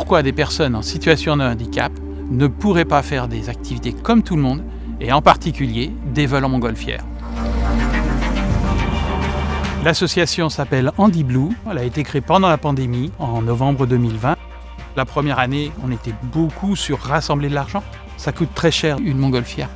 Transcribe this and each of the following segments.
pourquoi des personnes en situation de handicap ne pourraient pas faire des activités comme tout le monde, et en particulier des vols en montgolfière. L'association s'appelle HandiBlue. Elle a été créée pendant la pandémie, en novembre 2020. La première année, on était beaucoup sur rassembler de l'argent. Ça coûte très cher une montgolfière.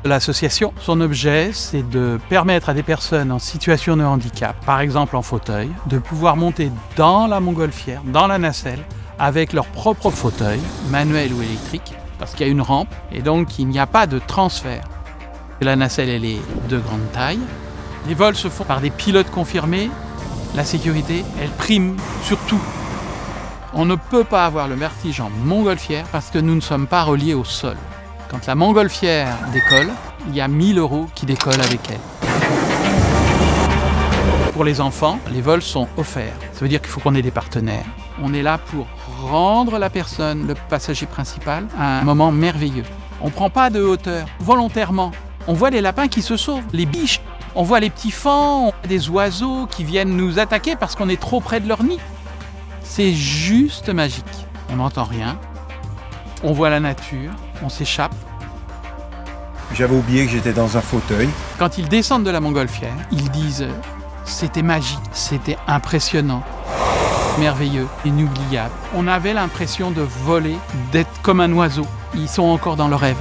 L'association, son objet, c'est de permettre à des personnes en situation de handicap, par exemple en fauteuil, de pouvoir monter dans la montgolfière, dans la nacelle, avec leur propre fauteuil, manuel ou électrique, parce qu'il y a une rampe, et donc il n'y a pas de transfert. La nacelle, elle est de grande taille. Les vols se font par des pilotes confirmés. La sécurité, elle prime sur tout. On ne peut pas avoir le vertige en montgolfière parce que nous ne sommes pas reliés au sol. Quand la montgolfière décolle, il y a 1000 € qui décollent avec elle. Pour les enfants, les vols sont offerts. Ça veut dire qu'il faut qu'on ait des partenaires. On est là pour rendre la personne, le passager principal, à un moment merveilleux. On ne prend pas de hauteur, volontairement. On voit les lapins qui se sauvent, les biches. On voit les petits faons, on voit des oiseaux qui viennent nous attaquer parce qu'on est trop près de leur nid. C'est juste magique. On n'entend rien. On voit la nature, on s'échappe. J'avais oublié que j'étais dans un fauteuil. Quand ils descendent de la montgolfière, ils disent « c'était magique, c'était impressionnant, merveilleux, inoubliable ». On avait l'impression de voler, d'être comme un oiseau. Ils sont encore dans le rêve.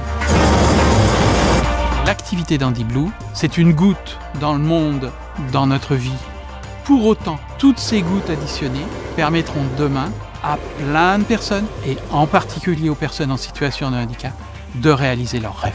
L'activité d'HandiBlue, c'est une goutte dans le monde, dans notre vie. Pour autant, toutes ces gouttes additionnées permettront demain à plein de personnes, et en particulier aux personnes en situation de handicap, de réaliser leurs rêves.